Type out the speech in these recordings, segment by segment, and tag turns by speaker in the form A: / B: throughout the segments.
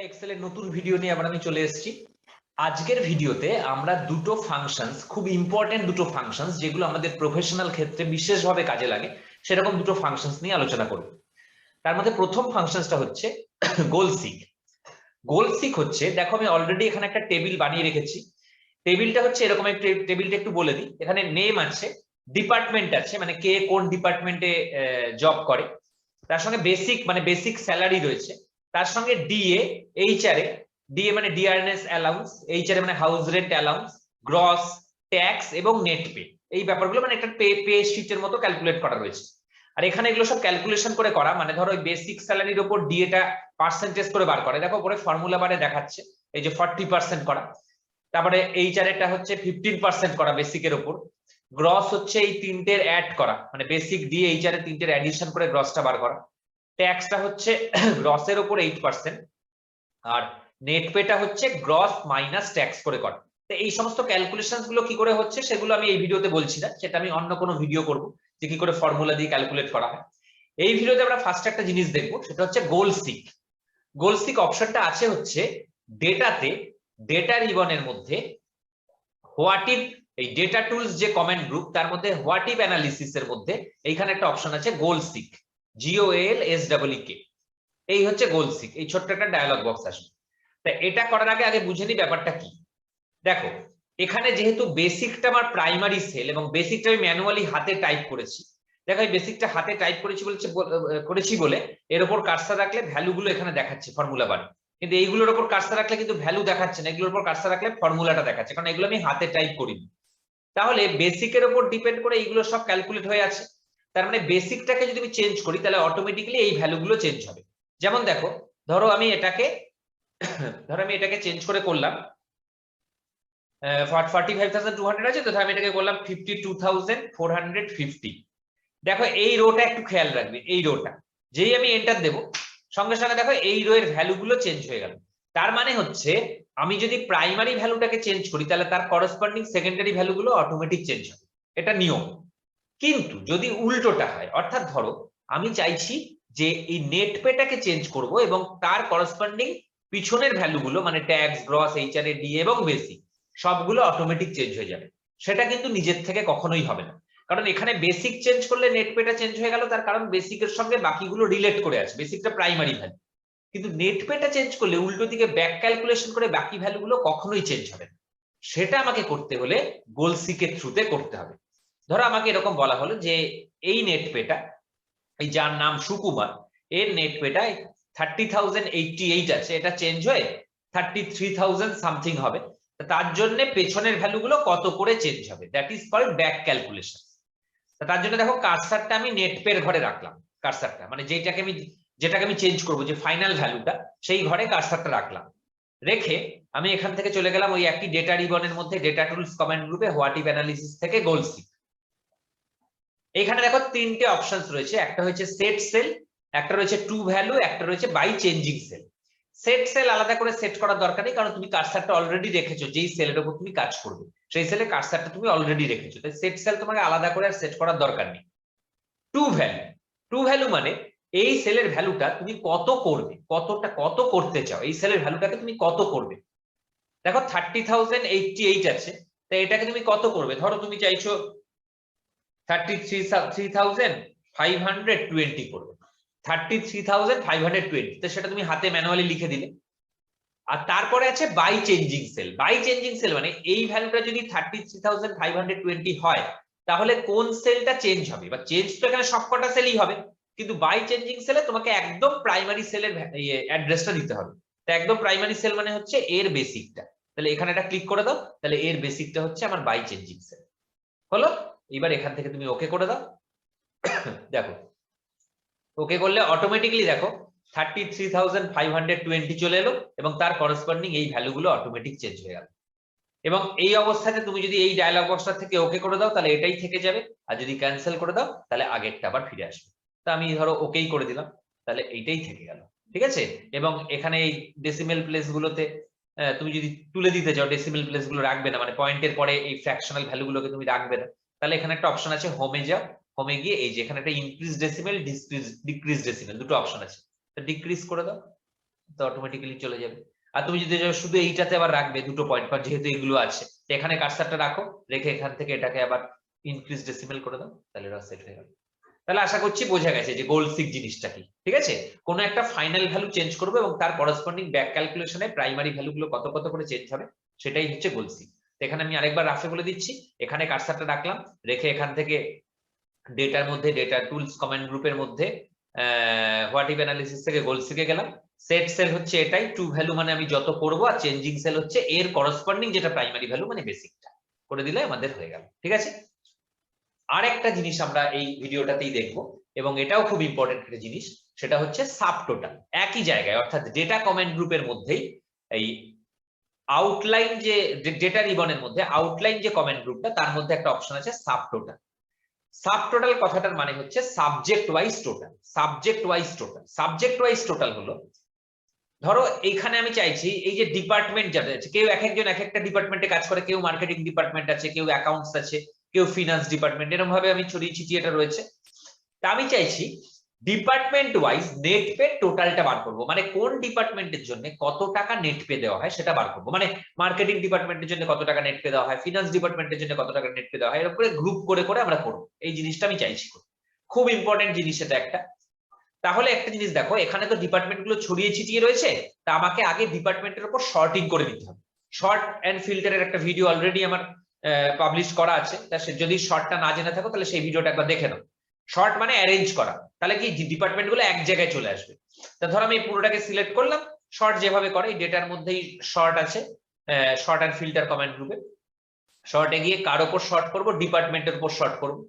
A: এক্সেলের নতুন ভিডিও নিয়ে আবার আমি চলে এসেছি। আজকের ভিডিওতে আমরা দুটো ফাংশনস, খুব ইম্পর্টেন্ট দুটো ফাংশনস, যেগুলো আমাদের প্রফেশনাল ক্ষেত্রে বিশেষভাবে কাজে লাগে, সেরকম দুটো ফাংশনস নিয়ে আলোচনা করব। তার মধ্যে প্রথম ফাংশনসটা হচ্ছে গোল সিক। গোল সিক হচ্ছে, দেখো আমি অলরেডি এখানে একটা টেবিল বানিয়ে রেখেছি। টেবিলটা হচ্ছে এরকম, একটা টেবিলটা একটু বলে দিই। এখানে নেম আছে, ডিপার্টমেন্ট আছে, মানে কে কোন ডিপার্টমেন্টে জব করে, তার সঙ্গে বেসিক মানে বেসিক স্যালারি রয়েছে, তার সঙ্গে ডিএ, এইচআরএ, ডিএ মানে ডিআরএনএস অ্যালাউন্স, এইচআরএ মানে house rent allowance, gross, tax এবং নেট পে, এই ব্যাপারগুলো মানে একটা পে শিটের মতো ক্যালকুলেট করা রয়েছে। আর এখানে এগুলো সব ক্যালকুলেশন করে করা, মানে ধরো ওই বেসিক স্যালারির উপর ডিএটা পার্সেন্টেজ করে বার করে, দেখো পরে ফর্মুলা বারে দেখাচ্ছে এই যে 40% করা, তারপরে এইচআরএটা হচ্ছে 15% করা বেসিকের উপর, গ্রস হচ্ছে এই তিনটের অ্যাড করা, মানে বেসিক দিয়ে এইচআরএ তিনটের অ্যাডিশন করে গ্রসটা বার করা, ট্যাক্সটা হচ্ছে গ্রসের উপর 8%, আর নেট পেটা হচ্ছে গ্রস মাইনাস ট্যাক্স করে করা। তো এই সমস্ত ক্যালকুলেশন গুলো কি করে হচ্ছে সেগুলো আমি এই ভিডিওতে বলছি না, সেটা আমি অন্য কোনো ভিডিও করব যে কি করে ফর্মুলা দিয়ে ক্যালকুলেট করা হয়। এই ভিডিওতে আমরা ফার্স্ট একটা জিনিস দেখবো, সেটা হচ্ছে গোল সিক। গোল সিক অপশনটা আছে হচ্ছে ডেটাতে, ডেটা রিবনের মধ্যে হোয়াট ইফ, এই ডেটা টুলস যে কমেন্ট গ্রুপ, তার মধ্যে হোয়াট ইফ অ্যানালিসিস এর মধ্যে এইখানে একটা অপশন আছে গোল সিক, GOALSEEK। এই হচ্ছে গোল সিক, এই ছোট্ট একটা ডায়লগ বক্স আসবে। তা এটা করার আগে আগে বুঝে নি ব্যাপারটা কি। দেখো এখানে যেহেতু বেসিকটা আমার প্রাইমারি সেল এবং বেসিকটা আমি ম্যানুয়ালি হাতে টাইপ করেছি, দেখো এই বেসিকটা হাতে টাইপ করেছি বলে এর উপর কার্সার রাখলে ভ্যালুগুলো এখানে দেখাচ্ছে ফর্মুলা বার, কিন্তু এইগুলোর উপর কার্সার রাখলে কিন্তু ভ্যালু দেখাচ্ছে না, এগুলোর উপর কার্সার রাখলে ফর্মুলাটা দেখাচ্ছে, কারণ এগুলো আমি হাতে টাইপ করিনি। তাহলে বেসিকের উপর ডিপেন্ড করে এইগুলো সব ক্যালকুলেট হয়ে আছে। তার মানে বেসিকটাকে যদি আমি চেঞ্জ করি তাহলে অটোমেটিক্যালি এই ভ্যালুগুলো চেঞ্জ হবে। যেমন দেখো, ধরো আমি এটাকে চেঞ্জ করে করলাম 45,200 আছে, তো আমি এটাকে করলাম 52,450। দেখো এই রোটা একটু খেয়াল রাখবে, এই রোটা যেই আমি এন্টার দেবো সঙ্গে সঙ্গে দেখো এই রো এর ভ্যালুগুলো চেঞ্জ হয়ে গেল। তার মানে হচ্ছে আমি যদি প্রাইমারি ভ্যালুটাকে চেঞ্জ করি তাহলে তার করসপন্ডিং সেকেন্ডারি ভ্যালুগুলো অটোমেটিক চেঞ্জ হবে, এটা নিয়ম। কিন্তু যদি উল্টোটা হয়, অর্থাৎ ধরো আমি চাইছি যে এই নেট পেটাকে চেঞ্জ করব এবং তার করসপন্ডিং পিছনের ভ্যালুগুলো মানে ট্যাক্স, গ্রস, এইচআরএ, ডিএ এবং বেসিক সবগুলো অটোমেটিক চেঞ্জ হয়ে যাবে, সেটা কিন্তু নিজের থেকে কখনোই হবে না। কারণ এখানে বেসিক চেঞ্জ করলে নেট পেটা চেঞ্জ হয়ে গেল, তার কারণ বেসিকের সঙ্গে বাকিগুলো রিলেট করে আছে, বেসিকটা প্রাইমারি ভ্যালু। কিন্তু নেট পেটা চেঞ্জ করলে উল্টো দিকে ব্যাক ক্যালকুলেশন করে বাকি ভ্যালুগুলো কখনোই চেঞ্জ হবে না। সেটা আমাকে করতে হলে গোল সিকের থ্রুতে করতে হবে। ধরো আমাকে এরকম বলা হলো যে এই নেট পেটা, এই যার নাম সুকুমার, এর নেট পেটায় 30,088 আছে, এটা চেঞ্জ হয়ে 33,000 সামথিং হবে, তার জন্য পেছনের ভ্যালুগুলো কত করে চেঞ্জ হবে, that is called back calculation. তার জন্য দেখো কার্সারটা আমি নেট পের ঘরে রাখলাম, কার্সারটা মানে যেটাকে আমি চেঞ্জ করব, যে ফাইনাল ভ্যালুটা, সেই ঘরে কার্সারটা রাখলাম। রেখে আমি এখান থেকে চলে গেলাম ওই একই ডেটা রিবনের মধ্যে ডেটা টুলস কমেন্ট গ্রুপে হোয়াট ইফ অ্যানালিসিস থেকে গোল সিক। এখানে দেখো তিনটে অপশনস রয়েছে, একটা হচ্ছে সেট সেল, একটা রয়েছে টু ভ্যালু, একটা রয়েছে by changing cell. Set cell আলাদা করে সেট করার দরকার নেই, কারণ তুমি কার্সারটা অলরেডি রেখেছো, যেই সেলের উপর তুমি কাজ করবে সেই সেলে কার্সারটা তুমি অলরেডি রেখেছো, তাই সেট সেল তোমাকে আলাদা করে আর সেট করার দরকার নেই। টু ভ্যালু, টু ভ্যালু মানে এই সেলের ভ্যালুটা তুমি কত করবে, কত করতে চাও, এই সেলের ভ্যালুটাকে তুমি কত করবে। দেখো 30,088 আছে, তাই এটাকে তুমি কত করবে, ধরো তুমি চাইছো 33,520 করবে, 33,520, তো সেটা তুমি হাতে ম্যানুয়ালি লিখে দিলে। আর তারপরে আছে by changing cell. By changing cell মানে এই ভ্যালুটা যদি 33,520 হয়, তাহলে কোন সেলটা চেঞ্জ হবে, বা চেঞ্জ তো এখানে সবকটা সেলই হবে, কিন্তু বাই চেঞ্জিং সেলে তোমাকে একদম প্রাইমারি সেলের অ্যাড্রেসটা দিতে হবে। তো একদম প্রাইমারি সেল মানে হচ্ছে এর বেসিকটা, তাহলে এখানে এটা ক্লিক করে দাও, তাহলে এর বেসিকটা হচ্ছে আমার বাই চেঞ্জিং সেল হলো। এবার এখান থেকে তুমি ওকে করে দাও। দেখো ওকে করলে অটোমেটিক্যালি দেখো 33,520 চলে এলো এবং তার করসপন্ডিং এই ভ্যালুগুলো অটোমেটিক চেঞ্জ হয়ে গেল। এবং এই অবস্থাতে তুমি যদি এই ডায়লগ বক্সটা থেকে ওকে করে দাও তাহলে এটাই থেকে যাবে, আর যদি ক্যান্সেল করে দাও তাহলে আগেরটা আবার ফিরে আসবে। তা আমি ধরো ওকেই করে দিলাম, তাহলে এইটাই থেকে গেল, ঠিক আছে। এবং এখানে এই ডেসিমেল প্লেস গুলোতে তুমি যদি তুলে দিতে চাও, ডেসিমেল প্লেস গুলো রাখবে না, মানে পয়েন্টের পরে এই ফ্র্যাকশনাল ভ্যালুগুলোকে তুমি রাখবে না, তাহলে এখানে একটা অপশন আছে হোমে যাও, হোমে গিয়ে এই যে এখানে একটা ইনক্রিজ ডেসিমেল, ডিক্রিজ ডেসিমেল দুটো অপশন আছে, তো ডিক্রিজ করে দাও, তো অটোমেটিক্যালি চলে যাবে। আর তুমি যদি শুধু এইটাতে আবার রাখবে দুটো পয়েন্ট, যেহেতু এগুলো আছে, তো এখানে কার্সারটা রাখো, রেখে এখান থেকে এটাকে আবার ইনক্রিজ ডেসিমেল করে দাও, তাহলে এটা সেট হয়ে গেল। তাহলে আশা করছি বোঝা গেছে যে গোল সিক জিনিসটা কি। ঠিক আছে, কোনো একটা ফাইনাল ভ্যালু চেঞ্জ করবো এবং তার করেসপন্ডিং ব্যাক ক্যালকুলেশনে প্রাইমারি ভ্যালু গুলো কত কত করে চেঞ্জ হবে, সেটাই হচ্ছে গোল সিক। এখানে আমি আরেকবার রাফে বলে দিচ্ছি, এখানে কার্সারটা রাখলাম, রেখে এখান থেকে ডেটার মধ্যে, ডেটা টুলস কমেন্ট গ্রুপের মধ্যে হোয়াট ইফ অ্যানালিসিস থেকে গোল সিকে গেলাম। সেট সেল হচ্ছে এটাই, টু ভ্যালু মানে আমি যত করবো, আর চেঞ্জিং সেল হচ্ছে এর করেসপন্ডিং যেটা প্রাইমারি ভ্যালু মানে বেসিকটা, করে দিলে আমাদের হয়ে গেল। ঠিক আছে, আর একটা জিনিস আমরা এই ভিডিওটাতেই দেখবো, এবং এটাও খুব ইম্পর্টেন্ট একটা জিনিস, সেটা হচ্ছে সাবটোটাল। একই জায়গায়, অর্থাৎ ডেটা কমেন্ট গ্রুপের মধ্যেই এই আউটলাইন যে ডেটা রিবনের মধ্যে আউটলাইন যে কমেন্ট গ্রুপটা, তার মধ্যে একটা অপশন আছে সাবটোটাল। সাবটোটাল কথাটার মানে হচ্ছে subject wise total. Subject wise total, subject wise total হলো, ধরো এইখানে আমি চাইছি এই যে ডিপার্টমেন্ট যাদের আছে, কেউ এক একজন এক একটা ডিপার্টমেন্টে কাজ করে, কেউ মার্কেটিং ডিপার্টমেন্ট আছে, কেউ অ্যাকাউন্টস আছে, কেউ ফিনান্স ডিপার্টমেন্ট, এরকম ভাবে আমি ছড়িয়ে ছিটিয়ে এটা রয়েছে। তা আমি চাইছি ডিপার্টমেন্ট ওয়াইজ নেট পে টোটালটা বার করবো, মানে কোন ডিপার্টমেন্টের জন্য কত টাকা নেট পে দেওয়া হয় সেটা বার করবো। মানে মার্কেটিং ডিপার্টমেন্টের জন্য কত টাকা নেট পে দেওয়া হয়, ফিনান্স ডিপার্টমেন্টের জন্য কত টাকা নেট পে দেওয়া হয়, এরকম করে গ্রুপ করে করে আমরা করবো। এই জিনিসটা আমি চাইছি, খুব ইম্পর্টেন্ট জিনিস এটা একটা। তাহলে একটা জিনিস দেখো, এখানে তো ডিপার্টমেন্ট গুলো ছড়িয়ে ছিটিয়ে রয়েছে, তা আমাকে আগে ডিপার্টমেন্টের উপর শর্টিং করে দিতে হবে। শর্ট এন্ড ফিল্টারের একটা ভিডিও অলরেডি আমার পাবলিশ করা আছে, তা যদি শর্টটা না জেনে থাকো তাহলে সেই ভিডিওটা একবার দেখে নাও। শর্ট মানে অ্যারেঞ্জ করা, তাহলে কি ডিপার্টমেন্ট গুলো এক জায়গায় চলে আসবে। তা ধরো আমি পুরোটাকে সিলেক্ট করলাম, শর্ট যেভাবে করে এই ডেটার মধ্যেই শর্ট আছে, শর্ট এন্ড ফিল্টার কমেন্ট গ্রুপে। শর্টে গিয়ে কার উপর শর্ট করবো, ডিপার্টমেন্টের উপর শর্ট করবো,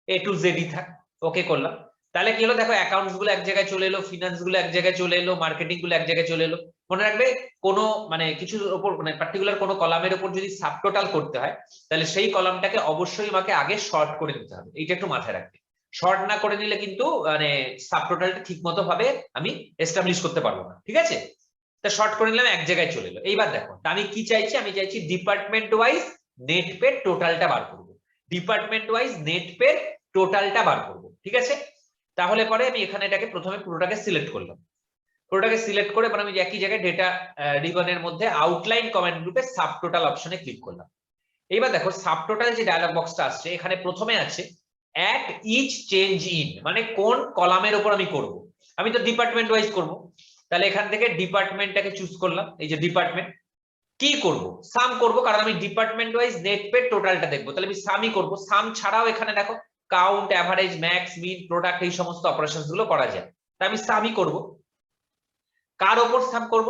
A: এ টু জেডই থাক, ওকে করলাম। তাহলে কি হলো দেখো, অ্যাকাউন্টস গুলো এক জায়গায় চলে এলো, ফিনান্স গুলো এক জায়গায় চলে এলো, মার্কেটিং গুলো এক জায়গায় চলে এলো। মনে রাখবে, কোনো মানে কিছুর উপর মানে পার্টিকুলার কোনো কলামের উপর যদি সাবটোটাল করতে হয়, তাহলে সেই কলামটাকে অবশ্যই আমাকে আগে শর্ট করে নিতে হবে, এইটা একটু মাথায় রাখবে। শর্ট না করে নিলে কিন্তু মানে সাবটোটালটা ঠিক মতো ভাবে আমি এস্টাবলিশ করতে পারবো না। ঠিক আছে, তা শর্ট করে নিলাম, এক জায়গায় চলে এলো। এইবার দেখো, আমি কি চাইছি, আমি চাইছি ডিপার্টমেন্ট ওয়াইজ নেট পে টোটালটা বার করবো, ডিপার্টমেন্ট ওয়াইজ নেট পে টোটালটা বার করবো। ঠিক আছে, তাহলে পরে আমি এখানে এটাকে প্রথমে পুরোটাকে সিলেক্ট করলাম, পুরোটাকে সিলেক্ট করে আমি একই জায়গায় ডেটা রিবনের মধ্যে আউটলাইন কমেন্ট গ্রুপে সাবটোটাল অপশনে ক্লিক করলাম। এইবার দেখো সাবটোটাল যে ডায়লগ বক্সটা আসছে, এখানে প্রথমে আছে অ্যাট ইচ চেঞ্জ ইন, মানে কোন কলামের উপর আমি করব। আমি তো ডিপার্টমেন্ট ওয়াইজ করব, তাহলে এখান থেকে ডিপার্টমেন্টটাকে চুজ করলাম। এই যে ডিপার্টমেন্ট, কি করব, সাম করব, কারণ আমি ডিপার্টমেন্ট ওয়াইজ নেট পে টোটালটা দেখবো, তাহলে আমি সামই করব। সাম ছাড়াও এখানে দেখো কাউন্ট, অ্যাভারেজ, ম্যাক্স, মিন, প্রোডাক্ট, এই সমস্ত অপারেশনস গুলো করা যায়, তাই আমি সামই করব। কার ওপর সাম করব,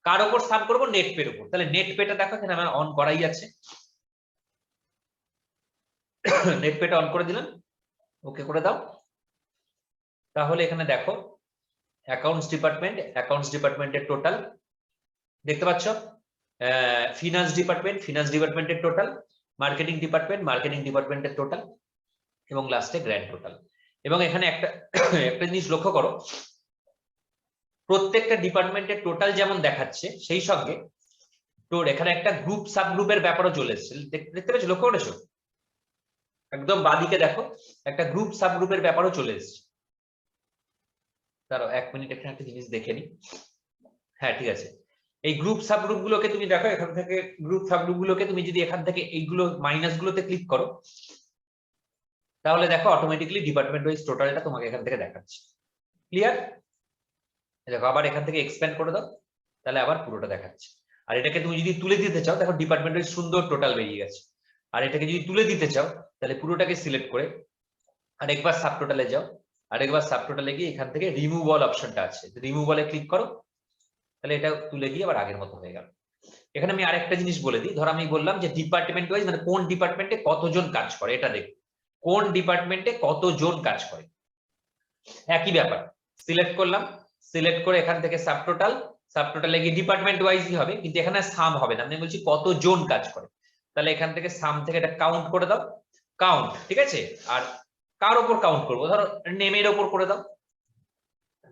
A: কার ওপর সাম করব, নেট পের উপর। তাহলে নেট পেটা দেখো এখানে আমার অন করাই আছে, নেট পেটা অন করে দিলাম, ওকে করে দাও। তাহলে এখানে দেখো অ্যাকাউন্টস ডিপার্টমেন্ট, অ্যাকাউন্টস ডিপার্টমেন্টের টোটাল দেখতে পাচ্ছ, ফিনান্স ডিপার্টমেন্ট, ফিনান্স ডিপার্টমেন্টের টোটাল, মার্কেটিং ডিপার্টমেন্ট, মার্কেটিং ডিপার্টমেন্টের টোটাল, এবং লাস্টে গ্র্যান্ড টোটাল। এবং এখানে একটা একটা জিনিস লক্ষ্য করো, প্রত্যেকটা ডিপার্টমেন্টের টোটাল যেমন দেখাচ্ছে, সেই সঙ্গে তোর এখানে একটা গ্রুপ সাবগ্রুপের ব্যাপারও চলে এসেছে, দেখতে পাচ্ছ, লক্ষ্য করেছো? একদম বাদিকে দেখো একটা গ্রুপ সাবগ্রুপের ব্যাপারও চলে এসেছে। দাঁড়াও 1 মিনিট, এখানে একটা জিনিস দেখে নি। হ্যাঁ ঠিক আছে, এই গ্রুপ সাবগ্রুপ গুলোকে তুমি দেখো, এখান থেকে গ্রুপ সাবগ্রুপ গুলোকে তুমি যদি এখান থেকে এইগুলো মাইনাস গুলোতে ক্লিক করো, তাহলে দেখো অটোমেটিক্যালি ডিপার্টমেন্ট ওয়াইজ টোটালটা তোমাকে এখান থেকে দেখাচ্ছে। ক্লিয়ার? দেখো আবার এখান থেকে এক্সপ্যান্ড করে দাও, তাহলে আবার পুরোটা দেখাচ্ছে। আর এটাকে তুমি যদি তুলে দিতে চাও, দেখো ডিপার্টমেন্ট ওয়াইজ সুন্দর টোটাল বেরিয়ে গেছে। আর এটাকে যদি তুলে দিতে চাও, তাহলে পুরোটাকে সিলেক্ট করে আরেকবার সাবটোটালে যাও, আরেকবার সাবটোটালে গিয়ে এখান থেকে রিমুভ অল অপশনটা আছে, রিমুভ অলে ক্লিক করো, তাহলে এটা তুলে গিয়ে আবার আগের মতো হয়ে গেল। এখানে আমি আরেকটা জিনিস বলে দিই, ধরো আমি বললাম যে ডিপার্টমেন্ট ওয়াইজ মানে কোন ডিপার্টমেন্টে কতজন কাজ করে, এটা দেখো কোন ডিপার্টমেন্টে কতজন কাজ করে। একই ব্যাপার, সিলেক্ট করলাম, সিলেক্ট করে এখান থেকে সাবটোটাল, সাবটোটালে গিয়ে ডিপার্টমেন্ট ওয়াইজই হবে, কিন্তু এখানে সাম হবে না, আমি বলছি কতজন কাজ করে। তাহলে এখান থেকে সাম থেকে এটা কাউন্ট করে দাও, কাউন্ট। ঠিক আছে, আর কার ওপর কাউন্ট করবো, ধরো নেমের ওপর করে দাও,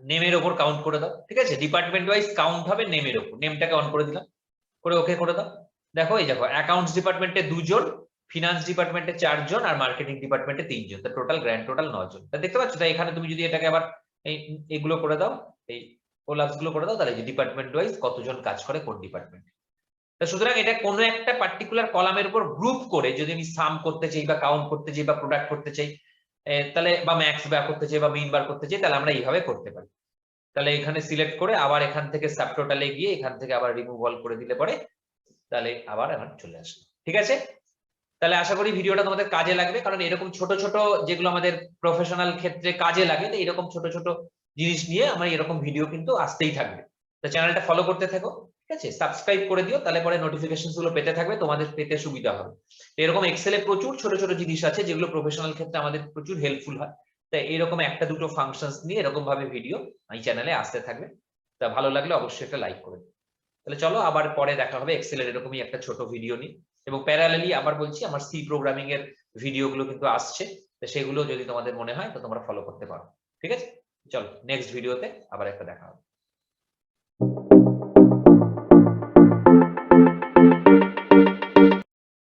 A: নেমের ওপর কাউন্ট করে দাও। ঠিক আছে, ডিপার্টমেন্ট ওয়াইজ কাউন্ট হবে নেমের ওপর, নেমটাকে অন করে দিলাম, করে ওকে করে দাও। দেখো এই দেখো অ্যাকাউন্টস ডিপার্টমেন্টে 2 জন, ফিনান্স ডিপার্টমেন্টে 4 জন, আর মার্কেটিং ডিপার্টমেন্টে 3 জন, তা টোটাল গ্র্যান্ড টোটাল 9 জন। তা দেখতে পাচ্ছ, তাই এখানে তুমি যদি এটাকে আবার এগুলো করে দাও, এই কোলাপস গুলো করে দাও, তাহলে ডিপার্টমেন্ট ওয়াইজ কতজন কাজ করে কোন ডিপার্টমেন্টে। সুতরাং এটা কোনো একটা পার্টিকুলার কলামের উপর গ্রুপ করে যদি আমি সাম করতে চাই বা কাউন্ট করতে চাই বা প্রোডাক্ট করতে চাই, তাহলে বা ম্যাক্স বার করতে চাই বা মিন বার করতে চাই, তাহলে আমরা এইভাবে করতে পারি। তাহলে এখানে সিলেক্ট করে আবার এখান থেকে সাবটোটালে গিয়ে এখান থেকে আবার রিমুভ অল করে দিলে পরে তাহলে আবার আমার চলে আসবে। ঠিক আছে, তাহলে আশা করি ভিডিওটা তোমাদের কাজে লাগবে, কারণ এরকম ছোট ছোট যেগুলো আমাদের প্রফেশনাল ক্ষেত্রে কাজে লাগে, তো এরকম ছোট ছোট জিনিস নিয়ে আমার এরকম ভিডিও কিন্তু আসতেই থাকবে। তো চ্যানেলটা ফলো করতে থাকো, ঠিক আছে, সাবস্ক্রাইব করে দিও, তাহলে পরে নোটিফিকেশন গুলো পেতে থাকবে, তোমাদের পেতে সুবিধা হবে। তো এরকম এক্সেলে প্রচুর ছোট ছোট জিনিস আছে যেগুলো প্রফেশনাল ক্ষেত্রে আমাদের প্রচুর হেল্পফুল হয়। তাই এরকম একটা দুটো ফাংশনস নিয়ে এরকম ভাবে ভিডিও এই চ্যানেলে আসতে থাকবে। তা ভালো লাগলে অবশ্যই একটা লাইক করে দিও। তাহলে চলো আবার পরে দেখা হবে এক্সেলের এরকমই একটা ছোট ভিডিও নিয়ে। এবং প্যারালালি আবার বলছি, আমার সি প্রোগ্রামিং এর ভিডিওগুলো কিন্তু আসছে, তো সেগুলো যদি তোমাদের মনে হয় তো তোমরা ফলো করতে পারো। ঠিক আছে, চলো নেক্সট ভিডিওতে আবার একটা দেখা হবে।